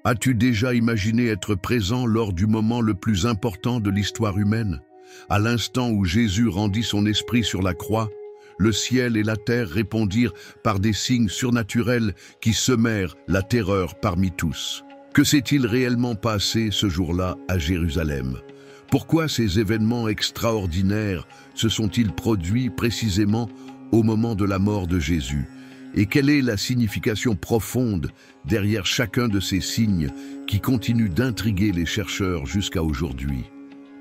As-tu déjà imaginé être présent lors du moment le plus important de l'histoire humaine? À l'instant où Jésus rendit son esprit sur la croix, le ciel et la terre répondirent par des signes surnaturels qui semèrent la terreur parmi tous. Que s'est-il réellement passé ce jour-là à Jérusalem? Pourquoi ces événements extraordinaires se sont-ils produits précisément au moment de la mort de Jésus? Et quelle est la signification profonde derrière chacun de ces signes qui continuent d'intriguer les chercheurs jusqu'à aujourd'hui?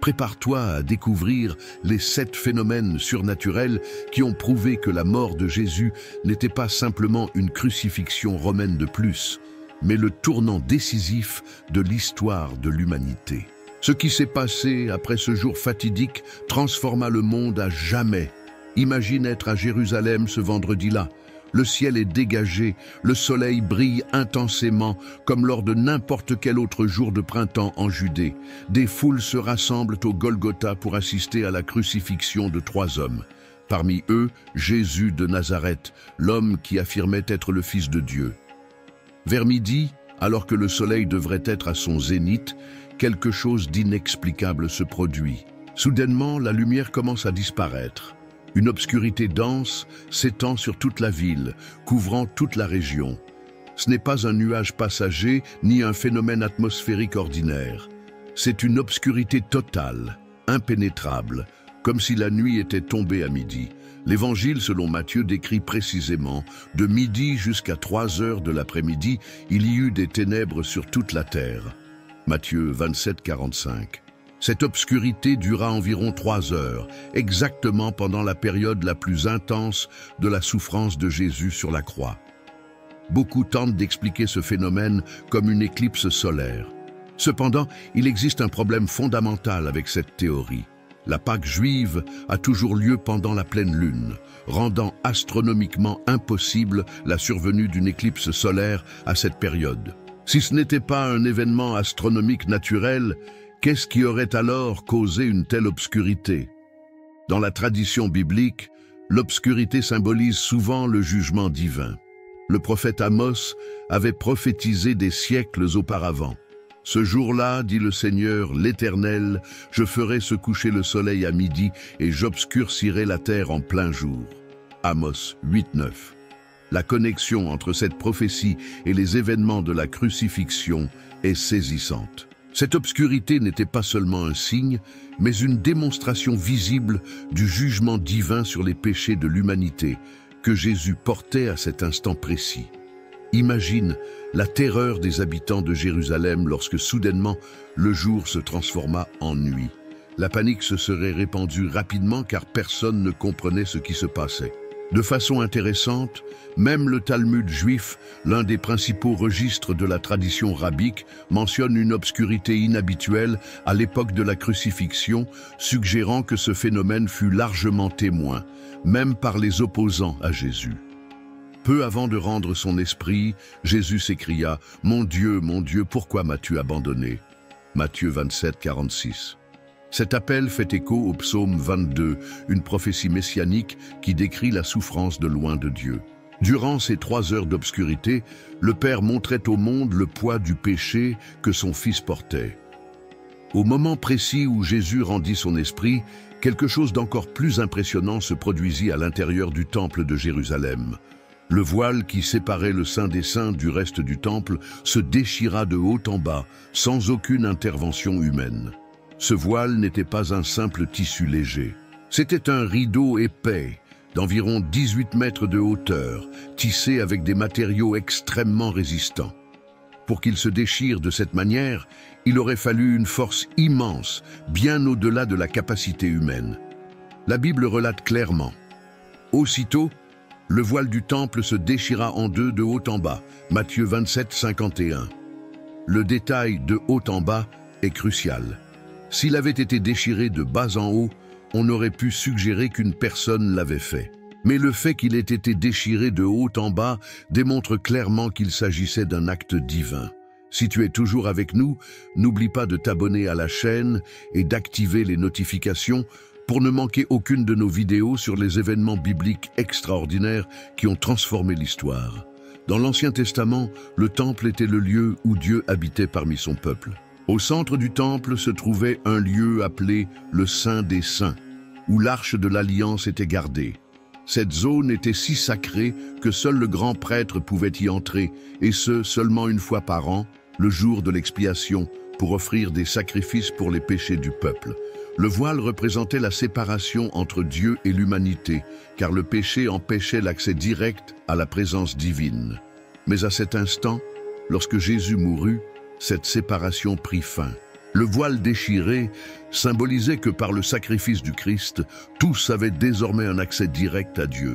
Prépare-toi à découvrir les 7 phénomènes surnaturels qui ont prouvé que la mort de Jésus n'était pas simplement une crucifixion romaine de plus, mais le tournant décisif de l'histoire de l'humanité. Ce qui s'est passé après ce jour fatidique transforma le monde à jamais. Imagine être à Jérusalem ce vendredi-là. Le ciel est dégagé, le soleil brille intensément comme lors de n'importe quel autre jour de printemps en Judée. Des foules se rassemblent au Golgotha pour assister à la crucifixion de 3 hommes. Parmi eux, Jésus de Nazareth, l'homme qui affirmait être le Fils de Dieu. Vers midi, alors que le soleil devrait être à son zénith, quelque chose d'inexplicable se produit. Soudainement, la lumière commence à disparaître. Une obscurité dense s'étend sur toute la ville, couvrant toute la région. Ce n'est pas un nuage passager, ni un phénomène atmosphérique ordinaire. C'est une obscurité totale, impénétrable, comme si la nuit était tombée à midi. L'Évangile, selon Matthieu, décrit précisément, de midi jusqu'à 3 heures de l'après-midi, il y eut des ténèbres sur toute la terre. Matthieu 27, 45. Cette obscurité dura environ 3 heures, exactement pendant la période la plus intense de la souffrance de Jésus sur la croix. Beaucoup tentent d'expliquer ce phénomène comme une éclipse solaire. Cependant, il existe un problème fondamental avec cette théorie. La Pâque juive a toujours lieu pendant la pleine lune, rendant astronomiquement impossible la survenue d'une éclipse solaire à cette période. Si ce n'était pas un événement astronomique naturel, qu'est-ce qui aurait alors causé une telle obscurité? Dans la tradition biblique, l'obscurité symbolise souvent le jugement divin. Le prophète Amos avait prophétisé des siècles auparavant. « Ce jour-là, dit le Seigneur, l'Éternel, je ferai se coucher le soleil à midi et j'obscurcirai la terre en plein jour. » Amos 8:9. La connexion entre cette prophétie et les événements de la crucifixion est saisissante. Cette obscurité n'était pas seulement un signe, mais une démonstration visible du jugement divin sur les péchés de l'humanité que Jésus portait à cet instant précis. Imagine la terreur des habitants de Jérusalem lorsque soudainement le jour se transforma en nuit. La panique se serait répandue rapidement car personne ne comprenait ce qui se passait. De façon intéressante, même le Talmud juif, l'un des principaux registres de la tradition rabbique, mentionne une obscurité inhabituelle à l'époque de la crucifixion, suggérant que ce phénomène fut largement témoin, même par les opposants à Jésus. Peu avant de rendre son esprit, Jésus s'écria « Mon Dieu, pourquoi m'as-tu abandonné ?» Matthieu 27, 46. Cet appel fait écho au psaume 22, une prophétie messianique qui décrit la souffrance de loin de Dieu. Durant ces 3 heures d'obscurité, le Père montrait au monde le poids du péché que son Fils portait. Au moment précis où Jésus rendit son esprit, quelque chose d'encore plus impressionnant se produisit à l'intérieur du temple de Jérusalem. Le voile qui séparait le Saint des Saints du reste du temple se déchira de haut en bas, sans aucune intervention humaine. Ce voile n'était pas un simple tissu léger. C'était un rideau épais, d'environ 18 mètres de hauteur, tissé avec des matériaux extrêmement résistants. Pour qu'il se déchire de cette manière, il aurait fallu une force immense, bien au-delà de la capacité humaine. La Bible relate clairement. Aussitôt, le voile du temple se déchira en 2 de haut en bas, Matthieu 27, 51. Le détail de haut en bas est crucial. S'il avait été déchiré de bas en haut, on aurait pu suggérer qu'une personne l'avait fait. Mais le fait qu'il ait été déchiré de haut en bas démontre clairement qu'il s'agissait d'un acte divin. Si tu es toujours avec nous, n'oublie pas de t'abonner à la chaîne et d'activer les notifications pour ne manquer aucune de nos vidéos sur les événements bibliques extraordinaires qui ont transformé l'histoire. Dans l'Ancien Testament, le temple était le lieu où Dieu habitait parmi son peuple. Au centre du temple se trouvait un lieu appelé le Saint des Saints, où l'arche de l'Alliance était gardée. Cette zone était si sacrée que seul le grand prêtre pouvait y entrer, et ce, seulement une fois par an, le jour de l'expiation, pour offrir des sacrifices pour les péchés du peuple. Le voile représentait la séparation entre Dieu et l'humanité, car le péché empêchait l'accès direct à la présence divine. Mais à cet instant, lorsque Jésus mourut, cette séparation prit fin. Le voile déchiré symbolisait que par le sacrifice du Christ, tous avaient désormais un accès direct à Dieu.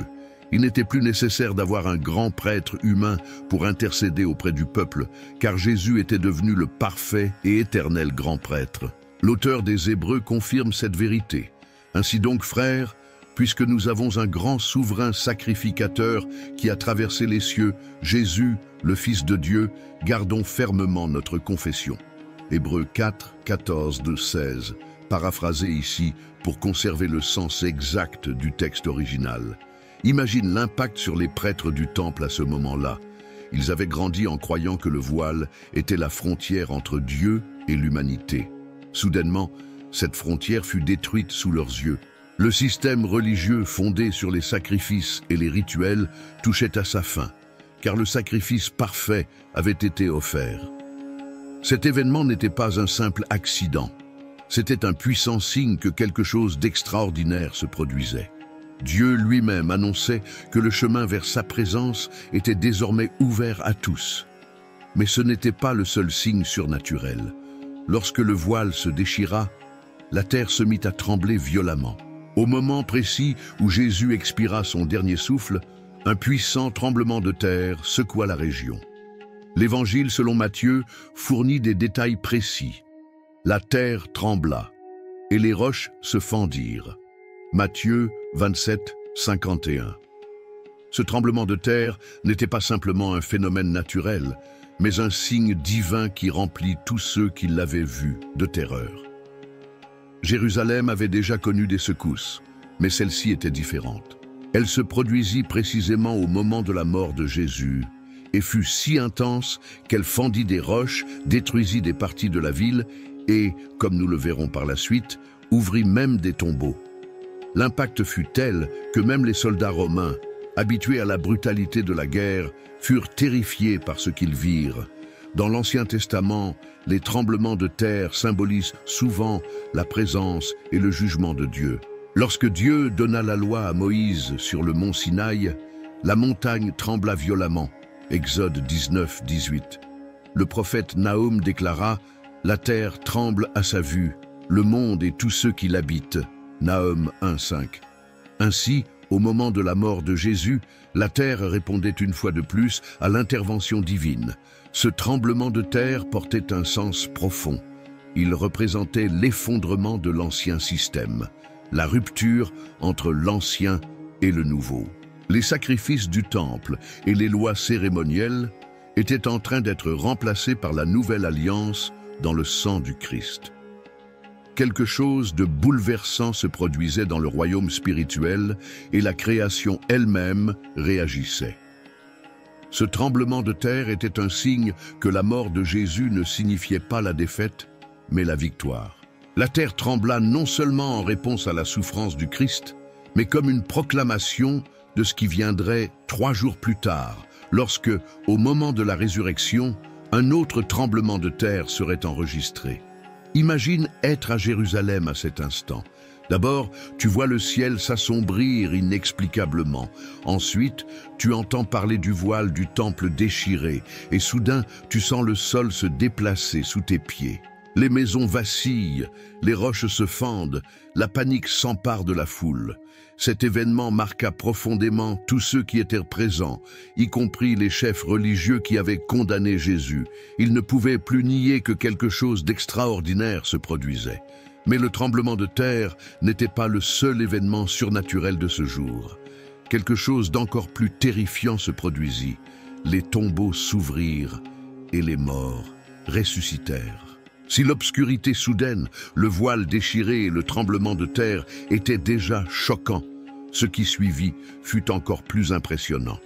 Il n'était plus nécessaire d'avoir un grand prêtre humain pour intercéder auprès du peuple, car Jésus était devenu le parfait et éternel grand prêtre. L'auteur des Hébreux confirme cette vérité. Ainsi donc, frères, puisque nous avons un grand souverain sacrificateur qui a traversé les cieux, Jésus, le Fils de Dieu, gardons fermement notre confession. Hébreux 4, 14-16, paraphrasé ici pour conserver le sens exact du texte original. Imagine l'impact sur les prêtres du temple à ce moment-là. Ils avaient grandi en croyant que le voile était la frontière entre Dieu et l'humanité. Soudainement, cette frontière fut détruite sous leurs yeux. Le système religieux fondé sur les sacrifices et les rituels touchait à sa fin, car le sacrifice parfait avait été offert. Cet événement n'était pas un simple accident. C'était un puissant signe que quelque chose d'extraordinaire se produisait. Dieu lui-même annonçait que le chemin vers sa présence était désormais ouvert à tous. Mais ce n'était pas le seul signe surnaturel. Lorsque le voile se déchira, la terre se mit à trembler violemment. Au moment précis où Jésus expira son dernier souffle, un puissant tremblement de terre secoua la région. L'Évangile selon Matthieu fournit des détails précis. La terre trembla et les roches se fendirent. Matthieu 27, 51. Ce tremblement de terre n'était pas simplement un phénomène naturel, mais un signe divin qui remplit tous ceux qui l'avaient vu de terreur. Jérusalem avait déjà connu des secousses, mais celle-ci était différente. Elle se produisit précisément au moment de la mort de Jésus et fut si intense qu'elle fendit des roches, détruisit des parties de la ville et, comme nous le verrons par la suite, ouvrit même des tombeaux. L'impact fut tel que même les soldats romains, habitués à la brutalité de la guerre, furent terrifiés par ce qu'ils virent. Dans l'Ancien Testament, les tremblements de terre symbolisent souvent la présence et le jugement de Dieu. Lorsque Dieu donna la loi à Moïse sur le mont Sinaï, la montagne trembla violemment. Exode 19, 18. Le prophète Nahum déclara « La terre tremble à sa vue, le monde et tous ceux qui l'habitent ». Nahum 1, 5. Ainsi, au moment de la mort de Jésus, la terre répondait une fois de plus à l'intervention divine. Ce tremblement de terre portait un sens profond. Il représentait l'effondrement de l'ancien système, la rupture entre l'ancien et le nouveau. Les sacrifices du temple et les lois cérémonielles étaient en train d'être remplacés par la nouvelle alliance dans le sang du Christ. Quelque chose de bouleversant se produisait dans le royaume spirituel et la création elle-même réagissait. Ce tremblement de terre était un signe que la mort de Jésus ne signifiait pas la défaite, mais la victoire. La terre trembla non seulement en réponse à la souffrance du Christ, mais comme une proclamation de ce qui viendrait 3 jours plus tard, lorsque, au moment de la résurrection, un autre tremblement de terre serait enregistré. Imagine être à Jérusalem à cet instant. D'abord, tu vois le ciel s'assombrir inexplicablement. Ensuite, tu entends parler du voile du temple déchiré, et soudain, tu sens le sol se déplacer sous tes pieds. Les maisons vacillent, les roches se fendent, la panique s'empare de la foule. Cet événement marqua profondément tous ceux qui étaient présents, y compris les chefs religieux qui avaient condamné Jésus. Ils ne pouvaient plus nier que quelque chose d'extraordinaire se produisait. Mais le tremblement de terre n'était pas le seul événement surnaturel de ce jour. Quelque chose d'encore plus terrifiant se produisit. Les tombeaux s'ouvrirent et les morts ressuscitèrent. Si l'obscurité soudaine, le voile déchiré et le tremblement de terre étaient déjà choquants, ce qui suivit fut encore plus impressionnant.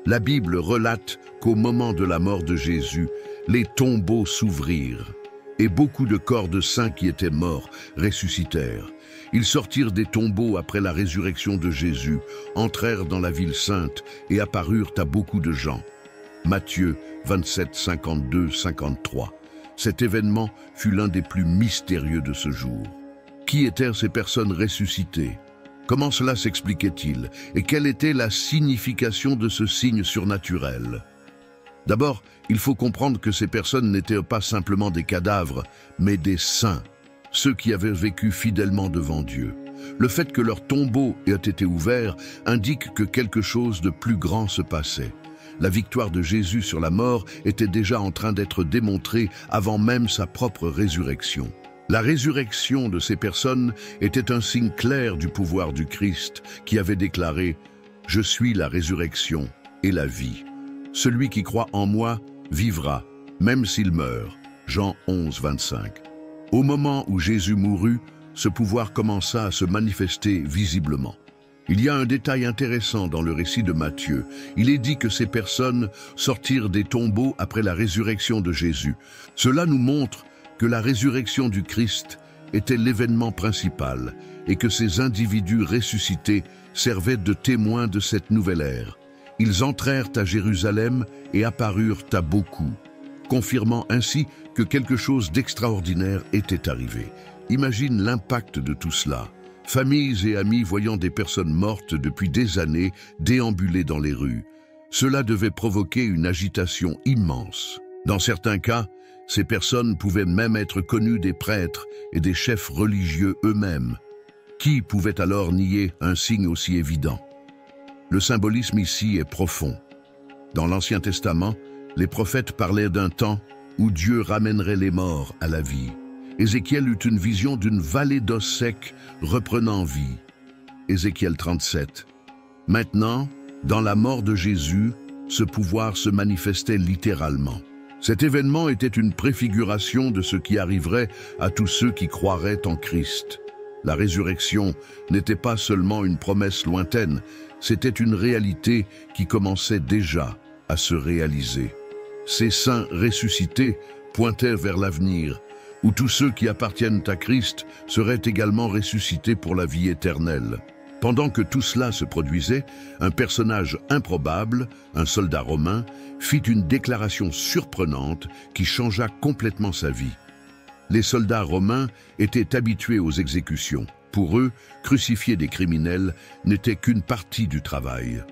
La Bible relate qu'au moment de la mort de Jésus, les tombeaux s'ouvrirent et beaucoup de corps de saints qui étaient morts ressuscitèrent. Ils sortirent des tombeaux après la résurrection de Jésus, entrèrent dans la ville sainte et apparurent à beaucoup de gens. Matthieu 27, 52, 53. Cet événement fut l'un des plus mystérieux de ce jour. Qui étaient ces personnes ressuscitées? Comment cela s'expliquait-il? Et quelle était la signification de ce signe surnaturel? D'abord, il faut comprendre que ces personnes n'étaient pas simplement des cadavres, mais des saints, ceux qui avaient vécu fidèlement devant Dieu. Le fait que leurs tombeaux aient été ouverts indique que quelque chose de plus grand se passait. La victoire de Jésus sur la mort était déjà en train d'être démontrée avant même sa propre résurrection. La résurrection de ces personnes était un signe clair du pouvoir du Christ qui avait déclaré « Je suis la résurrection et la vie. Celui qui croit en moi vivra, même s'il meurt. » Jean 11, 25. Au moment où Jésus mourut, ce pouvoir commença à se manifester visiblement. Il y a un détail intéressant dans le récit de Matthieu. Il est dit que ces personnes sortirent des tombeaux après la résurrection de Jésus. Cela nous montre que la résurrection du Christ était l'événement principal et que ces individus ressuscités servaient de témoins de cette nouvelle ère. Ils entrèrent à Jérusalem et apparurent à beaucoup, confirmant ainsi que quelque chose d'extraordinaire était arrivé. Imagine l'impact de tout cela. Familles et amis voyant des personnes mortes depuis des années déambuler dans les rues. Cela devait provoquer une agitation immense. Dans certains cas, ces personnes pouvaient même être connues des prêtres et des chefs religieux eux-mêmes. Qui pouvait alors nier un signe aussi évident? Le symbolisme ici est profond. Dans l'Ancien Testament, les prophètes parlaient d'un temps où Dieu ramènerait les morts à la vie. Ézéchiel eut une vision d'une vallée d'os secs reprenant vie. Ézéchiel 37. Maintenant, dans la mort de Jésus, ce pouvoir se manifestait littéralement. Cet événement était une préfiguration de ce qui arriverait à tous ceux qui croiraient en Christ. La résurrection n'était pas seulement une promesse lointaine, c'était une réalité qui commençait déjà à se réaliser. Ces saints ressuscités pointaient vers l'avenir, où tous ceux qui appartiennent à Christ seraient également ressuscités pour la vie éternelle. Pendant que tout cela se produisait, un personnage improbable, un soldat romain, fit une déclaration surprenante qui changea complètement sa vie. Les soldats romains étaient habitués aux exécutions. Pour eux, crucifier des criminels n'était qu'une partie du travail.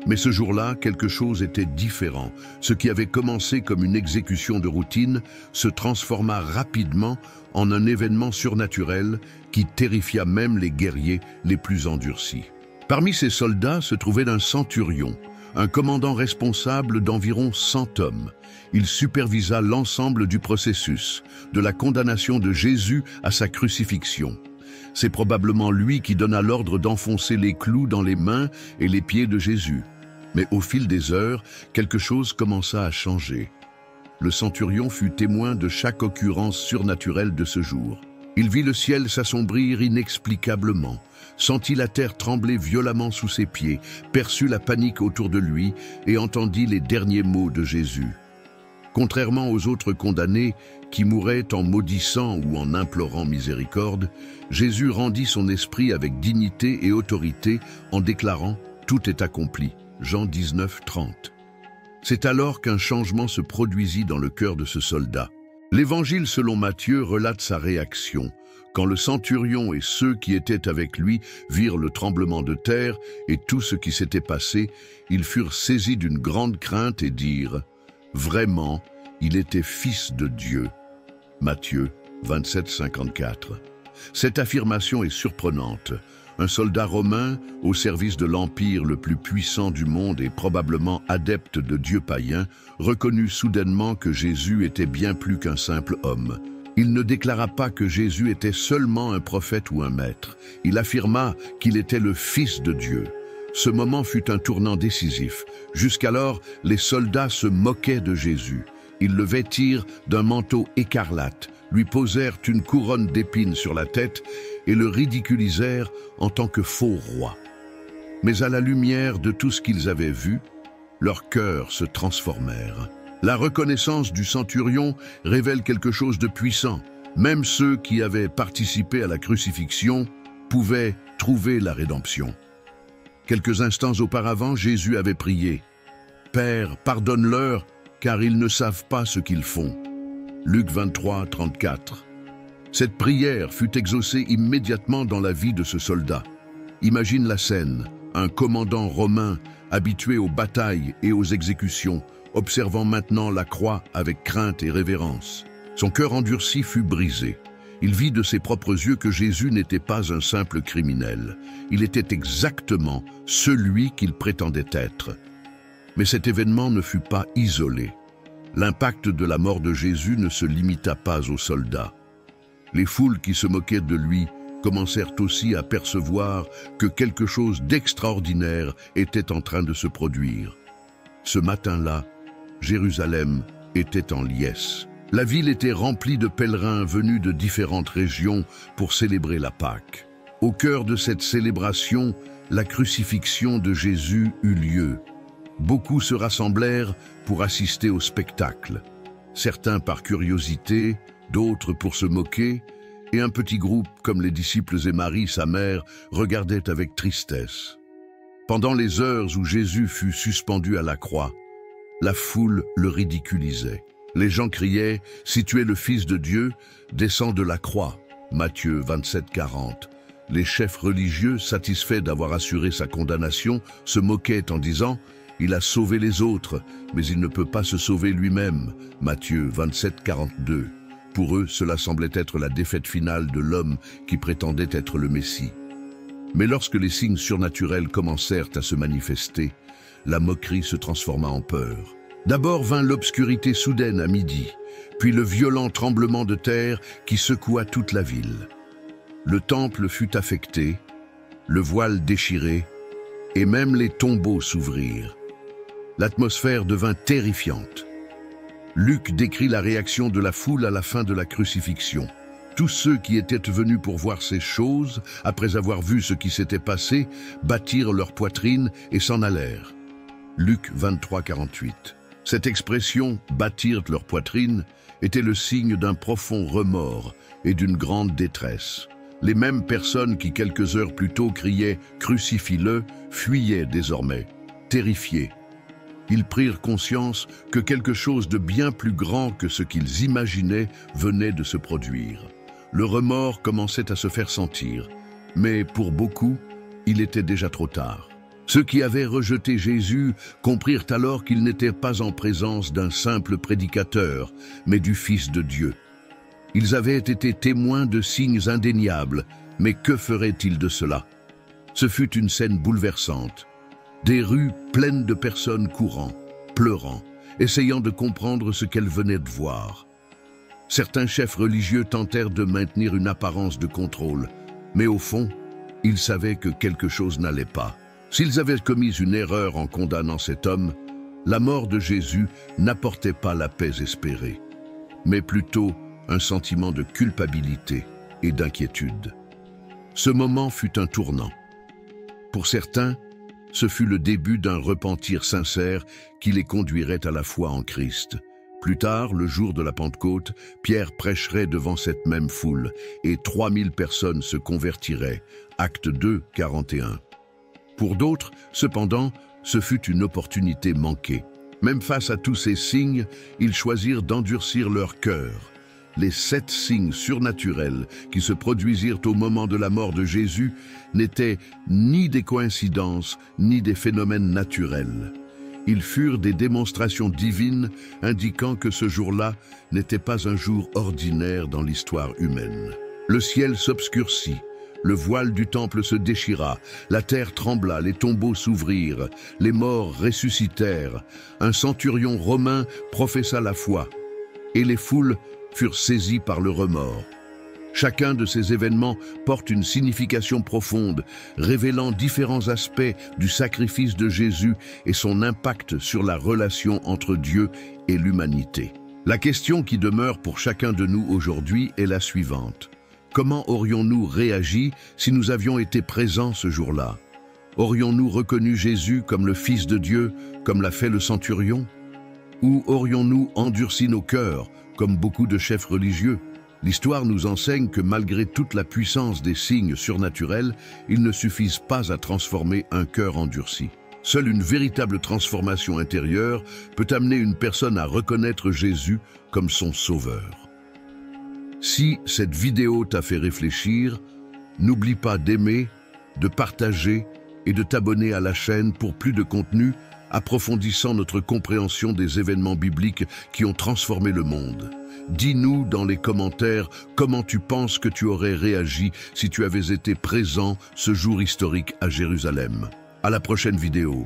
Mais ce jour-là, quelque chose était différent. Ce qui avait commencé comme une exécution de routine se transforma rapidement en un événement surnaturel qui terrifia même les guerriers les plus endurcis. Parmi ces soldats se trouvait un centurion, un commandant responsable d'environ 100 hommes. Il supervisa l'ensemble du processus, de la condamnation de Jésus à sa crucifixion. C'est probablement lui qui donna l'ordre d'enfoncer les clous dans les mains et les pieds de Jésus. Mais au fil des heures, quelque chose commença à changer. Le centurion fut témoin de chaque occurrence surnaturelle de ce jour. Il vit le ciel s'assombrir inexplicablement, sentit la terre trembler violemment sous ses pieds, perçut la panique autour de lui et entendit les derniers mots de Jésus. Contrairement aux autres condamnés qui mouraient en maudissant ou en implorant miséricorde, Jésus rendit son esprit avec dignité et autorité en déclarant « Tout est accompli ». Jean 19, 30. C'est alors qu'un changement se produisit dans le cœur de ce soldat. L'Évangile selon Matthieu relate sa réaction. Quand le centurion et ceux qui étaient avec lui virent le tremblement de terre et tout ce qui s'était passé, ils furent saisis d'une grande crainte et dirent « Vraiment, il était fils de Dieu ». Matthieu 27, 54. Cette affirmation est surprenante. Un soldat romain, au service de l'empire le plus puissant du monde et probablement adepte de dieux païens, reconnut soudainement que Jésus était bien plus qu'un simple homme. Il ne déclara pas que Jésus était seulement un prophète ou un maître. Il affirma qu'il était le Fils de Dieu. Ce moment fut un tournant décisif. Jusqu'alors, les soldats se moquaient de Jésus. Ils le vêtirent d'un manteau écarlate, lui posèrent une couronne d'épines sur la tête et le ridiculisèrent en tant que faux roi. Mais à la lumière de tout ce qu'ils avaient vu, leurs cœurs se transformèrent. La reconnaissance du centurion révèle quelque chose de puissant. Même ceux qui avaient participé à la crucifixion pouvaient trouver la rédemption. Quelques instants auparavant, Jésus avait prié « Père, pardonne-leur, car ils ne savent pas ce qu'ils font. » Luc 23, 34. Cette prière fut exaucée immédiatement dans la vie de ce soldat. Imagine la scène, un commandant romain habitué aux batailles et aux exécutions, observant maintenant la croix avec crainte et révérence. Son cœur endurci fut brisé. Il vit de ses propres yeux que Jésus n'était pas un simple criminel. Il était exactement celui qu'il prétendait être. Mais cet événement ne fut pas isolé. L'impact de la mort de Jésus ne se limita pas aux soldats. Les foules qui se moquaient de lui commencèrent aussi à percevoir que quelque chose d'extraordinaire était en train de se produire. Ce matin-là, Jérusalem était en liesse. La ville était remplie de pèlerins venus de différentes régions pour célébrer la Pâque. Au cœur de cette célébration, la crucifixion de Jésus eut lieu. Beaucoup se rassemblèrent pour assister au spectacle. Certains par curiosité, d'autres pour se moquer, et un petit groupe, comme les disciples et Marie, sa mère, regardaient avec tristesse. Pendant les heures où Jésus fut suspendu à la croix, la foule le ridiculisait. Les gens criaient « Si tu es le Fils de Dieu, descends de la croix » Matthieu 27, 40. Les chefs religieux, satisfaits d'avoir assuré sa condamnation, se moquaient en disant « Il a sauvé les autres, mais il ne peut pas se sauver lui-même » Matthieu 27, 42. Pour eux, cela semblait être la défaite finale de l'homme qui prétendait être le Messie. Mais lorsque les signes surnaturels commencèrent à se manifester, la moquerie se transforma en peur. D'abord vint l'obscurité soudaine à midi, puis le violent tremblement de terre qui secoua toute la ville. Le temple fut affecté, le voile déchiré, et même les tombeaux s'ouvrirent. L'atmosphère devint terrifiante. Luc décrit la réaction de la foule à la fin de la crucifixion. Tous ceux qui étaient venus pour voir ces choses, après avoir vu ce qui s'était passé, battirent leur poitrine et s'en allèrent. Luc 23, 48. Cette expression « battirent leur poitrine » était le signe d'un profond remords et d'une grande détresse. Les mêmes personnes qui quelques heures plus tôt criaient « crucifie-le » fuyaient désormais, terrifiées. Ils prirent conscience que quelque chose de bien plus grand que ce qu'ils imaginaient venait de se produire. Le remords commençait à se faire sentir, mais pour beaucoup, il était déjà trop tard. Ceux qui avaient rejeté Jésus comprirent alors qu'ils n'étaient pas en présence d'un simple prédicateur, mais du Fils de Dieu. Ils avaient été témoins de signes indéniables, mais que feraient-ils de cela? Ce fut une scène bouleversante. Des rues pleines de personnes courant, pleurant, essayant de comprendre ce qu'elles venaient de voir. Certains chefs religieux tentèrent de maintenir une apparence de contrôle, mais au fond, ils savaient que quelque chose n'allait pas. S'ils avaient commis une erreur en condamnant cet homme, la mort de Jésus n'apportait pas la paix espérée, mais plutôt un sentiment de culpabilité et d'inquiétude. Ce moment fut un tournant. Pour certains, ce fut le début d'un repentir sincère qui les conduirait à la foi en Christ. Plus tard, le jour de la Pentecôte, Pierre prêcherait devant cette même foule et 3000 personnes se convertiraient. Acte 2, 41. Pour d'autres, cependant, ce fut une opportunité manquée. Même face à tous ces signes, ils choisirent d'endurcir leur cœur. Les 7 signes surnaturels qui se produisirent au moment de la mort de Jésus n'étaient ni des coïncidences, ni des phénomènes naturels. Ils furent des démonstrations divines indiquant que ce jour-là n'était pas un jour ordinaire dans l'histoire humaine. Le ciel s'obscurcit, le voile du temple se déchira, la terre trembla, les tombeaux s'ouvrirent, les morts ressuscitèrent, un centurion romain professa la foi, et les foules furent saisies par le remords. Chacun de ces événements porte une signification profonde, révélant différents aspects du sacrifice de Jésus et son impact sur la relation entre Dieu et l'humanité. La question qui demeure pour chacun de nous aujourd'hui est la suivante. Comment aurions-nous réagi si nous avions été présents ce jour-là? Aurions-nous reconnu Jésus comme le Fils de Dieu, comme l'a fait le centurion? Ou aurions-nous endurci nos cœurs, comme beaucoup de chefs religieux? L'histoire nous enseigne que malgré toute la puissance des signes surnaturels, ils ne suffisent pas à transformer un cœur endurci. Seule une véritable transformation intérieure peut amener une personne à reconnaître Jésus comme son sauveur. Si cette vidéo t'a fait réfléchir, n'oublie pas d'aimer, de partager et de t'abonner à la chaîne pour plus de contenu approfondissant notre compréhension des événements bibliques qui ont transformé le monde. Dis-nous dans les commentaires comment tu penses que tu aurais réagi si tu avais été présent ce jour historique à Jérusalem. À la prochaine vidéo.